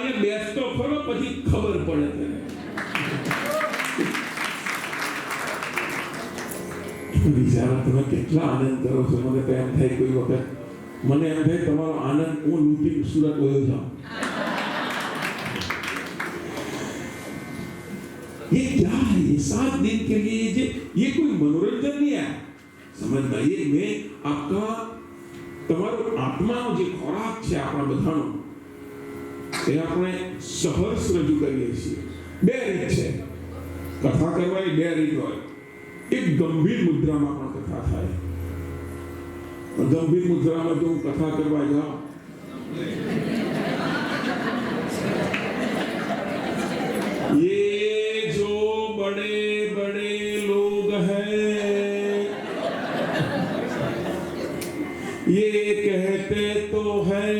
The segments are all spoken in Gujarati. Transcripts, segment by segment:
અહીંયા બેસતો ખરો પછી ખબર પડે તને. બિચારા તમે કેટલા આનંદ કરો છો. મને તો એમ થાય કોઈ વખત મને એમ થાય તમારો આનંદ હું લૂંટી સુરત વયો જાઉં. ये क्या है? ये 7 दिन के लिए ये कोई मनोरंजन नहीं है. समझना ये मैं आपका તમારો આત્માનો જે ખોરાક છે આપણા બધાનો એ આપણે સહર્ષ રજૂ કરીએ છીએ. 2 રીત છે કથા કરવાની. 2 રીત હોય. એક ગંભીર મુદ્રામાં પણ કથા થાય. ગંભીર મુદ્રામાં જો હું કથા કરવા જાઉં ये जो बड़े बड़े लोग हैं ये कहते तो हैं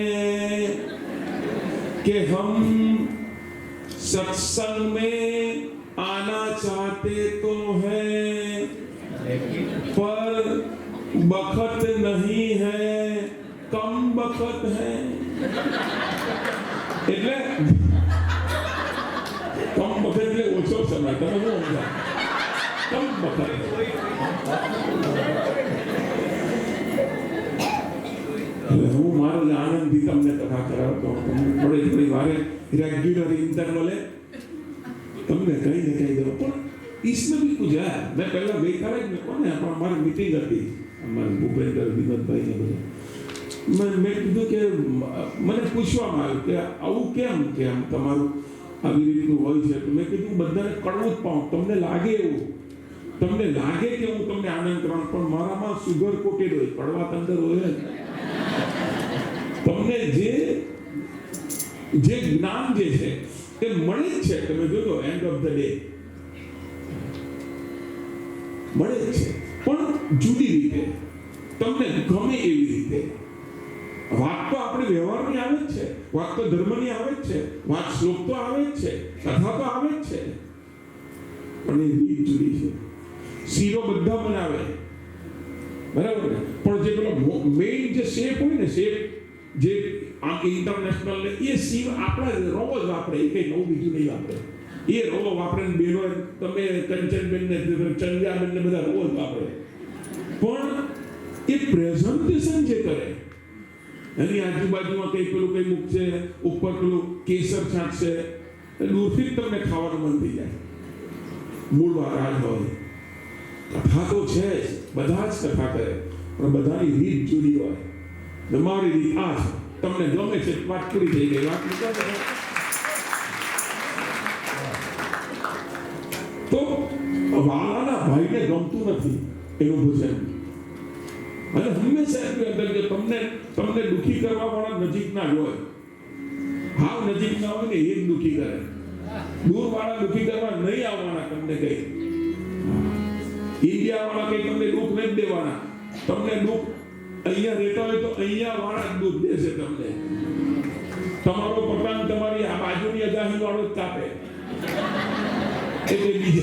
कि हम सत्संग में आना चाहते तो हैं पर बखत नहीं है, कम बखत है. એટલે कम बखत એટલે ઓછો સમય. તમે શું સમજા? કમ બખત. હું મારો આનંદથી તમને કથા કરાવતો થોડી વારે રેગ્યુલર ઇન્ટરવલે તમને કઈ ને કઈ દઉં. પણ इसमें भी कुछ है. मैं पहला गईकाले જ કોને અમારી મીટિંગ હતી અમારા ભૂપેન્દ્ર વિનોદભાઈ ને બધા. મેં કીધું કે મને પૂછવામાં આવ્યું કે આવું કેમ કે આમ તમારું આવી રીતનું હોય છે. તો મેં કીધું બધાને કડવું જ પાઉં. તમને લાગે એવું, તમને લાગે કે હું તમને આનંદ કરાવું પણ મારામાં સુગર કોટેડ હોય, કડવા અંદર હોય. તમને જે જ્ઞાન જે છે એ મળે જ છે. તમે જોજો એન્ડ ઓફ ધ ડે મળે જ છે પણ જુદી રીતે, તમને ગમે એવી રીતે. વાત તો આપણે વ્યવહારની આવે જ છે, વાત તો ધર્મની આવે જ છે, વાત શ્લોક તો આવે જ છે, કથા તો આવે જ છે, પણ એ રીત જુદી છે. શીરો બધા બનાવે બરાબર ને, પણ જે પેલો મેઇન જે શેપ હોય ને, શેપ જે આમ ઇન્ટરનેશનલ ને એ શીર આપણા રોવો જ વાપરે. એ કઈ નવું બીજું નહીં વાપરે. એ રોવો વાપરે ને બેનો તમે કંચનબેન ને ચંદ્યાબેન ને બધા રોવો જ વાપરે. પણ એ પ્રેઝન્ટેશન જે કરે એની આજુબાજુમાં કઈ પેલું કઈ મૂકશે, ઉપર પેલું કેસર છાંટશે, દૂરથી જ તમને ખાવાનું મન થઈ જાય. મૂળ વાત હોય. કથા તો છે જ, બધા જ કથા કરે પણ બધાની રીત જુદી હોય. મારી રીત આ છે, તમને ગમે છે, વાત પૂરી થઈ ગઈ. વાત તો વાલાના ભાઈને ગમતું નથી એનું ભોજન. અને હંમેશા એટલું અંદર કે તમને દુખી કરવા વાળા નજીક ના જ હોય. હાવ નજીક ના હોય ને એ જ દુખી કરે. દૂર વાળા દુખી કરવા નહીં આવવાના. તમને કઈ ઇન્ડિયા વાળા કઈ તમને દુઃખ નહીં દેવાના. તમને દુઃખ અહીંયા રહેતા હોય તો અહીંયા વાળા જ દુઃખ દેશે તમને. તમારો પતંગ તમારી આ બાજુની અગાહી વાળો જ કાપે. એટલે બીજે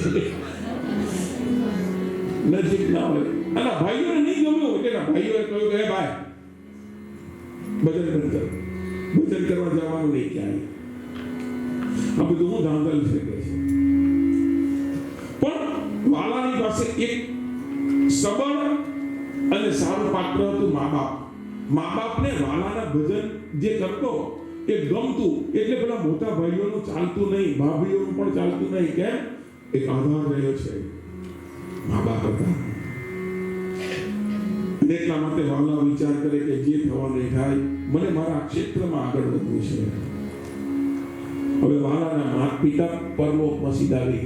નજીક ના હોય. અને ભાઈઓને નહીં ગમ્યું એટલે ભાઈઓએ કહ્યું કે ભાઈ ભજન બંધ કર, ભજન કરવા જવાનું નહીં ક્યાંય. આ બધું હું ધાંધલ છે કે છે. પણ વાલાની પાસે એક સબળ અને સારું પાત્ર હતું મા બાપ. મા બાપને વાલાના ભજન જે કરતો એ ગમતું એટલે પેલા મોટા ભાઈઓનું ચાલતું નહીં, ભાભીઓનું પણ ચાલતું નહીં. કેમ? એક આધાર રહ્યો છે મા બાપ હતા. એટલા માટે વાલા વિચાર કરે કે જે થવાનું થાય, મને મારા ક્ષેત્રમાં આગળ વધવું છે. હવે વાલાના માતા પિતા પરલોકમાં સીધા આવી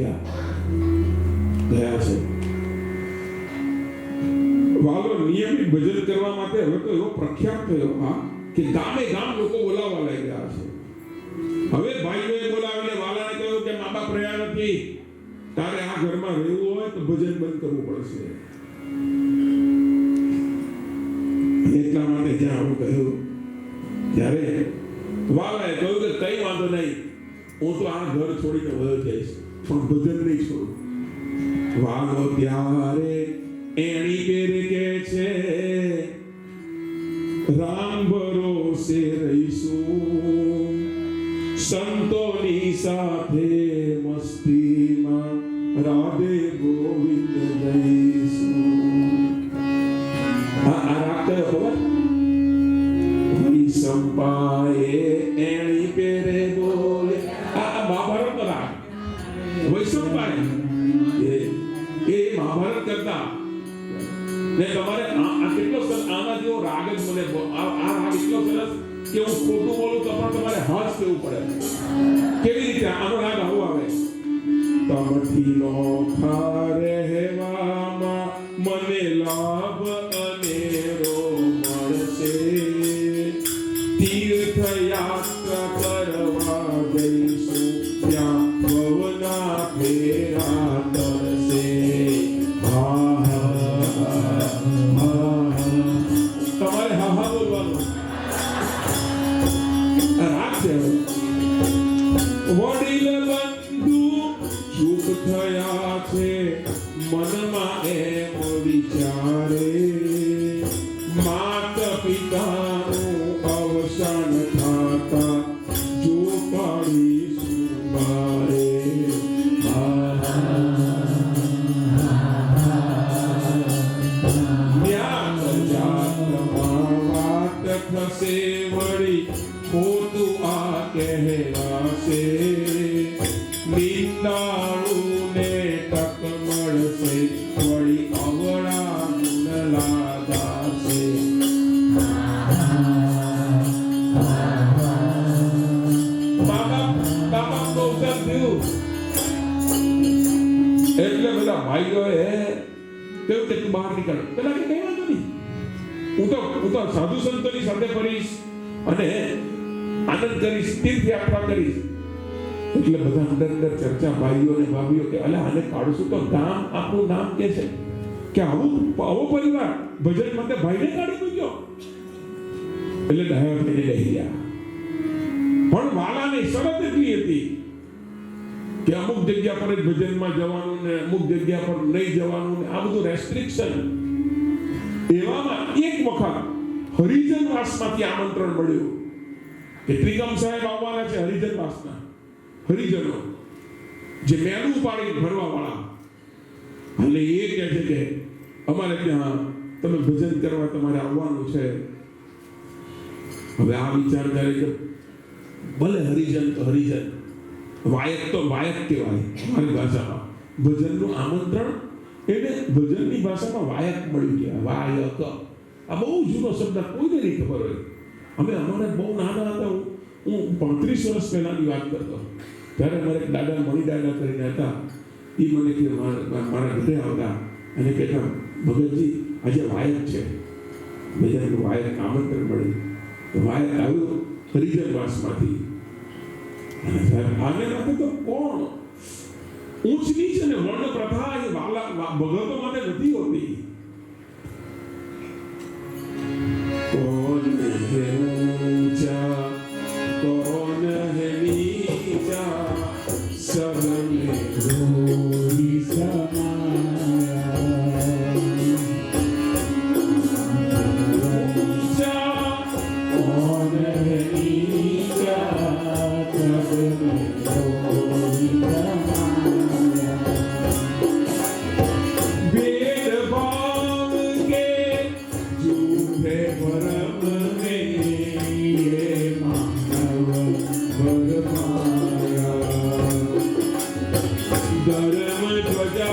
ગયા છે. વાલો નિયમિત ભજન કરવા માટે હવે તો એવો પ્રખ્યાત થયો કે ગામે ગામ લોકો બોલાવવા લાગ્યા છે. હવે ભાઈઓએ બોલાવીને વાલાને કહ્યું કે મા બાપ રહ્યા નથી, તારે આ ઘરમાં રહેવું હોય તો ભજન બંધ કરવું પડશે. એટલા માટે જ્યાં હું કહ્યું ત્યારે વાલાએ કહ્યું કે કઈ વાંધો નહીં, હું તો આ ઘર છોડીને વયો જઈશ પણ ભજન નહીં છોડું. વાલો ત્યારે એણી બેર કે છે રામ ભરોસે રહીશું, સંતોની સાથે મસ્તીમાં રાધે ગોવિંદ જઈશું. આ રાગ કયો ખબર? સંપાએ એણી પેરે બોલે. આ મહાભારત રાગ વૈષ્ણવભાઈ એ મહાભારત કરતા ને તમારે આ કેટલો સરસ આના જેવો રાગ જ મને આ રાગ એટલો સરસ કે હું ખોટું બોલું તો પણ તમારે હાથ કેવું પડે. કેવી રીતે આનો રાગ આવો આવે? તમથી નો રહેવામાં મને લાભ અનેરો મળશે. તીર્થયાત્રા કરવા જઈશું ત્યાં ભવના ફેરા તરશે. તમારે હા હા બોલવાનું. રાગ છે. વડીલ બંધુ ચૂપ થયા છે મનમાં એમ વિચારે. માતા પિતાનું અવસાન થતા જો પાડીશું મારે. વાત થશે વળી ખોટું આ કહેવાશે. નિંદાળુને તક મળશે વળી અવળા ગુણ લાદાશે. એટલે બધા ભાઈઓએ કેવું કે તું બહાર નીકળ. પેલા કે કઈ વાંધો નહીં, હું તો સાધુ સંતોની સાથે ફરીશ અને આનંદ કરીશ, તીર્થયાત્રા કરીશ. એટલે બધા અંદર ચર્ચા ભાઈઓ અને ભાભીઓ કે અલા આને કાઢશું તો ગામ આપણું નામ કે છે કે આવો પરિવાર ભજન માટે ભાઈને કાઢી મૂક્યો. એટલે ડાયા થઈને લઈ ગયા. પણ વાલાની શરત એટલી હતી કે અમુક જગ્યા પર જ ભજનમાં જવાનું ને અમુક જગ્યા પર નહીં જવાનું ને આ બધું રેસ્ટ્રિક્શન. એવામાં એક વખત હરિજન વાસમાંથી આમંત્રણ મળ્યું કે ત્રિકમ સાહેબ આવવાના છે હરિજન વાસના. હરિજનો જે મેળું પાડી ભરવા વાળા. એટલે એ કહે છે કે અમારે ત્યાં તમે ભજન કરવા તમારે આવવાનું છે. હવે આ વિચાર કરે કે ભલે હરિજન તો હરિજન, વાયક તો વાયક કહેવાય અમારી ભાષામાં. ભજનનું આમંત્રણ એટલે ભજનની ભાષામાં વાયક મળ્યું છે. વાયક આ બહુ જૂનો શબ્દ, કોઈને નહીં ખબર હોય. અમે અમારે બહુ નાના હતા, હું 35 વર્ષ પહેલાની વાત કરતો ત્યારે મારે એક દાદા મણિદાદા કરીને હતા. એ મને કે મારા ઘરે આવતા અને કહેતા ભગતજી આજે વાયક છે. ભજનનું વાયક આમંત્રણ મળ્યું. તો વાયક આવ્યું હરિજન વાસમાંથી. અને સાહેબ આને માટે તો કોણ ઊંચ નીચ અને વર્ણ પ્રથા એ ભગતો માટે નથી હોતી. કોણ હે ઊંચા કોણ હે નીચા સબને ગોરી સમાયા. ઊંચા કોણ હે નીચા સબને ગોરી સમાયા. भेदभाव के झूठे भरम में ये मानव भरमाया. धर्म ध्वजा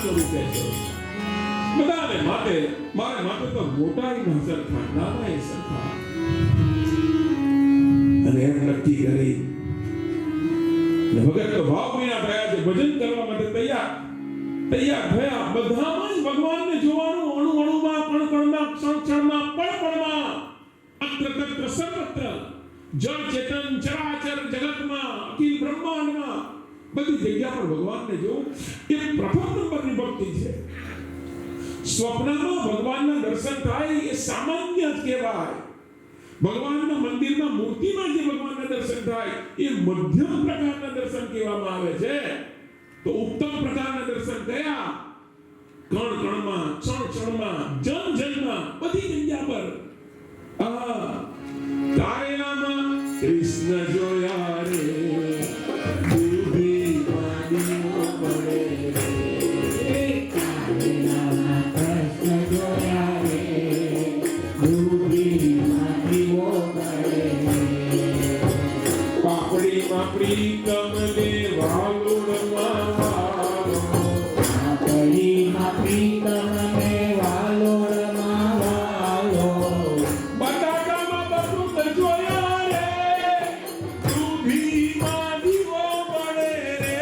સ્વરૂપે છે. બધાને માટે મારે માટે તો મોટાઈ ના સરખા, નાના સરખા. અને એમ નક્કી કરી ભગત તો ભાવ વિના થયા છે, ભજન કરવા માટે તૈયાર થયા. બધામાં જ ભગવાનને જોવાનું, અણુ અણુમાં, કણ કણમાં, ક્ષણ ક્ષણમાં, પળ પળમાં, અત્ર તત્ર સર્વત્ર, જળ ચેતન ચરાચર જગતમાં, અખિલ બ્રહ્માંડમાં, બધી જગ્યા પર ભગવાનને જોવું એ પ્રથમ નંબરની ભક્તિ છે. સ્વપ્નમાં ભગવાનના દર્શન થાય એ સામાન્ય જ કહેવાય. ભગવાનના મંદિરમાં મૂર્તિમાં જે ભગવાનના દર્શન થાય એ મધ્યમ પ્રકારના દર્શન કહેવામાં આવે છે. તો ઉત્તમ પ્રકારના દર્શન કયા? કણ કણમાં, ક્ષણ ક્ષણમાં, જન જનમાં, બધી જગ્યા પર. તારેલામાં કૃષ્ણ જોયા રે, દુર્ભી વાણીઓ મળે રે. તારેલામાં કૃષ્ણ જોયા રે, દુર્ભી વાણીઓ મળે રે. પાપડી પાપડી કમને વાલોડમાં વાલો, પાપડી પાપડી કમને વાલોડમાં વાલો. બટાકામાં બટુક જોયા રે, દૂધીમાં દીવો મળે રે.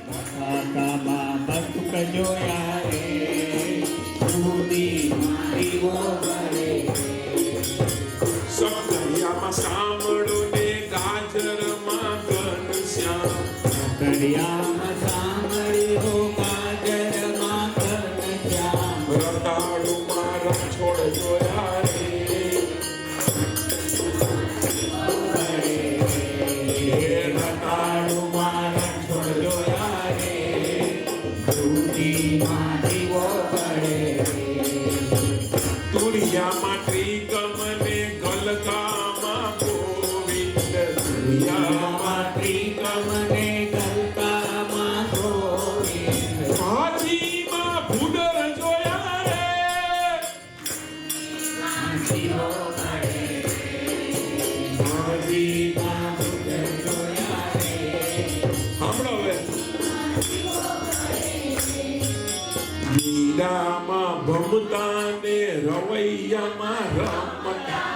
બટાકામાં બટુક જોયા રે, દૂધીમાં દીવો મળે રે. સક્રિયામાં સાંભળો ને ગાજરમાં ઘનશ્યામ, સક્રિયામાં સાંભળ્યો ગાજરમાં ઘનશ્યામ. રતાળુમાં રણછોડ જોયા રે, રતાળુમાં રણછોડ જોયા રે, ધૂળીમાં દીવો પડે રે. તુરિયામાં ત્રિકમને ગલકામાં ગોવિંદ, તુરિયામાં ત્રિકમને ગલકામાં ગોવિંદ. ભાજીમાં ભૂદર જોયા રે, ભાજીમાં ભૂદર જોયા રે. સાંભળો હવે. મીરામાં ભમતા ને રવૈયામાં રમતા,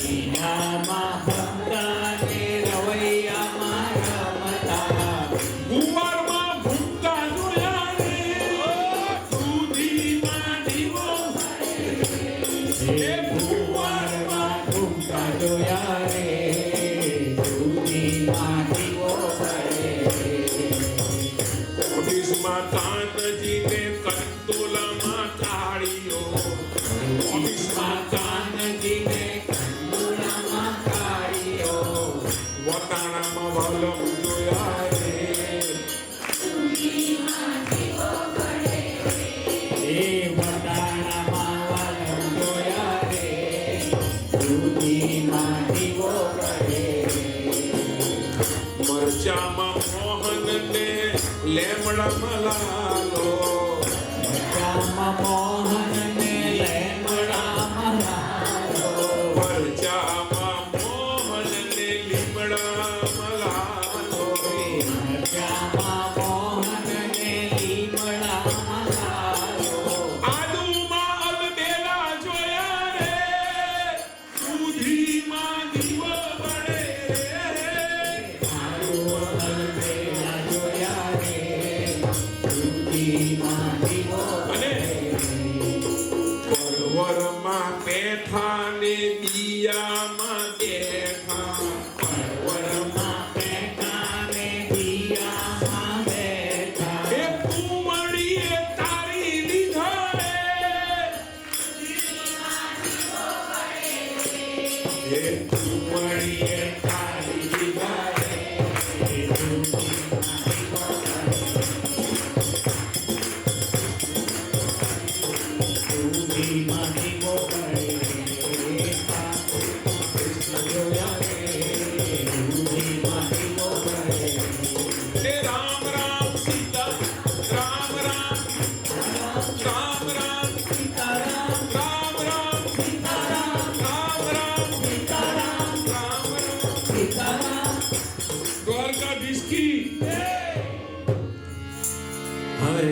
મીરામાં ભમતા ને રવૈયામાં રમતા. કુંવારમાં ભૂમતા જોયા રે, દૂધીમાં દીવો મળે. કુંવારમાં ભૂમતા જોયા રે, દૂધીમાં દીવો મળે. ઓફિસમાં કાનજીને કંટોલામાં કાળીઓ, ઓફિસમાં કાનજીને કંટોલામાં કાળીઓ. વટાણામાં વલમ જોયા રે, એ વટાણામાં વલમ જોયા રે, દૂધીમાં દીવો પડે. મરચામાં મોહન ને લેમડામાં લાલો, મરચામાં મોહન ને લેમડામાં લાલો. મરચામાં મોહન ને લીમડામાં લાલો, મરચામાં મોહન ને લીમડામાં લાલો. આદુમાં અલબેલા જોયા રે, દૂધીમાં દીવો પડે રે. આદુમાં અલબેલા જોયા રે, દૂધીમાં દીવો પડે. પરવરમાં બેઠા ને દિયામાં બેઠા, પરવરમાં બેઠા ને દિયામાં બેઠા. એ કુંવળીએ તારી લીધા રે, એ કુંવળીએ તારી લીધા રે, દૂધીમાં દીવો પડે. દૂધીમાં દીવો પડે. કૃષ્ણ જોયા રે, દૂધીમાં દીવો પડે. હે રામ રામ સીતા રામ રામ, રામ રામ સીતા રામ, રામ રામ સીતા રામ, રામ રામ સીતા રામ, રામ રામ સીતા રામ. દ્વારકાધીશ કી. હવે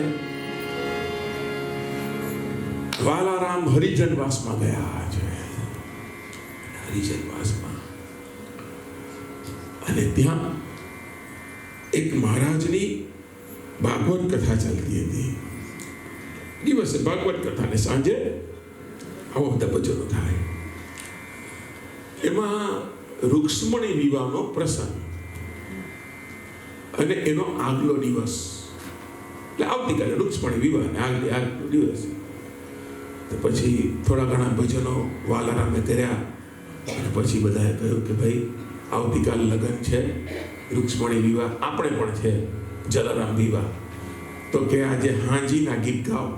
વાલારામ હરિજનવાસમાં ગયા છે. હરિજનવાસમાં અને ત્યાં એક મહારાજની ભાગવત કથા ચાલતી હતી. દિવસે ભાગવત કથા ને સાંજે આવા બધા ભજનો થાય. એમાં રૂક્ષ્મણી વિવાહનો પ્રસંગ અને એનો આગલો દિવસ, એટલે આવતીકાલે રૂક્ષ્મણી વિવાહ ને આગલો દિવસ. તો પછી થોડા ઘણા ભજનો વાલારામે કર્યા અને પછી બધાએ કહ્યું કે ભાઈ આવતીકાલ લગ્ન છે, રૂક્ષ્મણી વિવાહ, આપણે પણ છે જલારામ વિવાહ, તો કે આજે હાંજીના ગીત ગાઓ.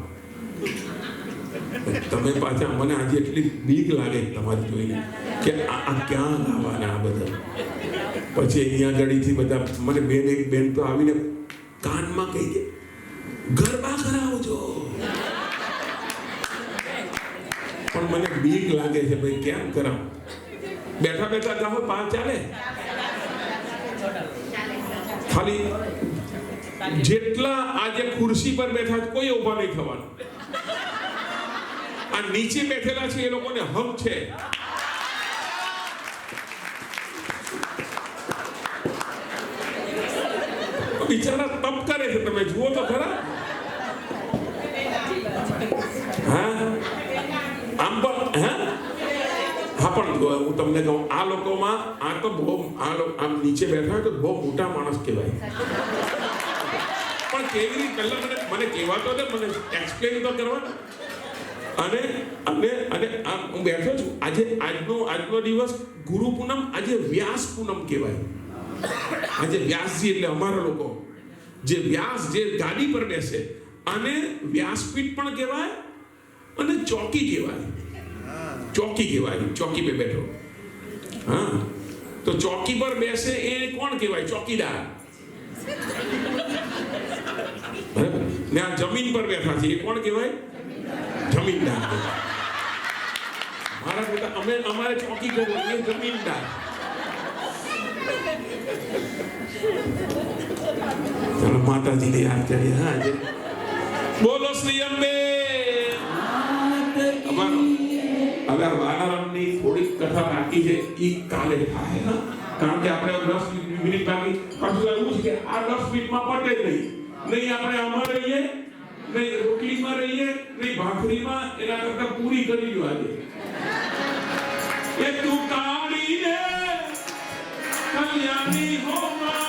તમે પાછા, મને આજે એટલી બીક લાગે તમારી જોઈને કે આ ક્યાં ગાવાના આ બધા. પછી અહીંયા ગળીથી બધા મને એક બેન તો આવીને કાનમાં કહી દે ગરબા કરાવજો, પણ મને બીક લાગે છે ભાઈ કેમ કરાવ. બેઠા બેઠા ગાઓ પાંચ ચાલે, ખાલી જેટલા આજે ખુરશી પર બેઠા કોઈ ઉભા નહીં થવાનું. આ નીચે બેઠેલા છે એ લોકોને હક છે. બિચારા તપ કરે છે, તમે જુઓ તો ખરા. હા આમ પણ હા પણ હું તમને કહું, આ લોકોમાં આ તો બહુ આમ નીચે બેઠા હોય તો બહુ મોટા માણસ કહેવાય. પણ કેવી રીતે પહેલા મને કહેવાતો ને, મને એક્સપ્લેન તો કરવા. અને અને અને હું બેઠો છું. આજનો દિવસ ગુરુ પૂનમ, આજે વ્યાસ પૂનમ કહેવાય. આજે વ્યાસજી એટલે અમારા લોકો જે વ્યાસ જે ગાદી પર બેસે, અને વ્યાસપીઠ પણ કહેવાય અને ચોકી કહેવાય. ચોકી કહેવાય, ચોકી પર બેઠો. હા, તો ચોકી પર બેસે એ કોણ કહેવાય? ચોકીદાર. બરાબર ને? આ જમીન પર બેઠા છે એ કોણ કહેવાય? જમીનદાર. મારા બેટા અમારે ચોકી કરવો, એ જમીનદાર. ચાલો માતાજીને યાદ કરીએ. હા, બોલો શ્રી અંબે. હવે વાલારામની થોડીક કથા બાકી છે, એ કાલે થાય. કારણ કે આપણે 10 મિનિટ બાકી. પાછું એવું છે કે આ 10 મિનિટમાં પટે જ નહીં આપણે આમાં રહીએ, નહીં રોટલીમાં રહીએ, નહીં ભાખરીમાં. એના કરતા પૂરી કરી લો આજે. એ તું કાળી રે કલ્યાણી હોમાં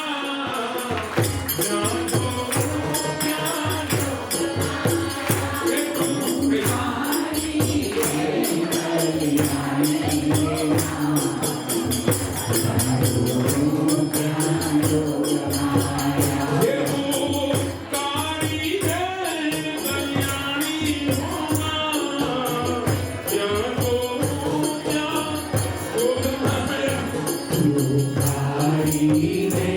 Hare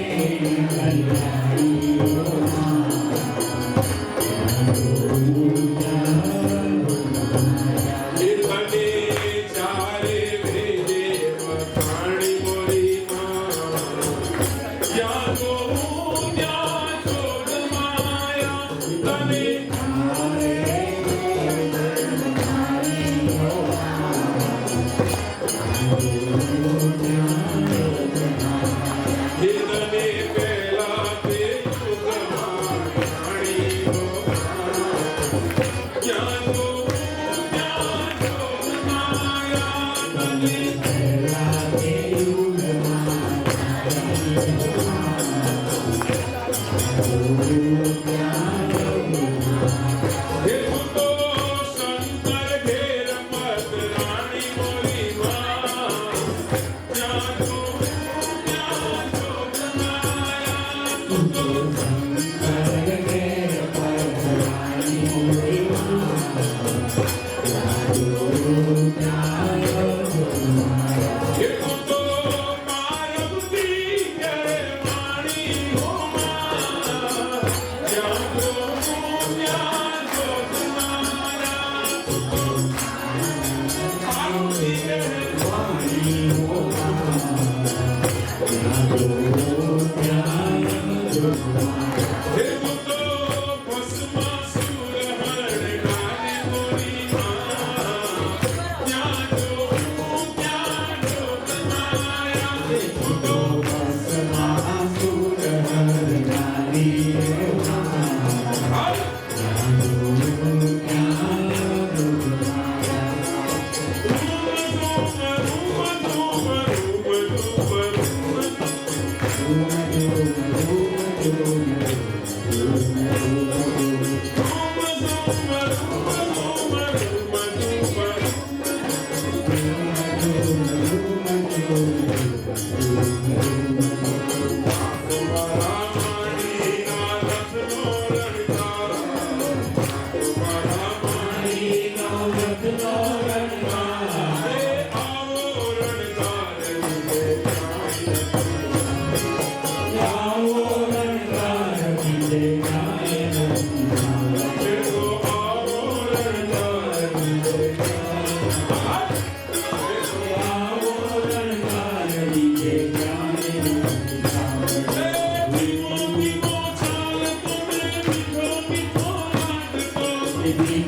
નિધિ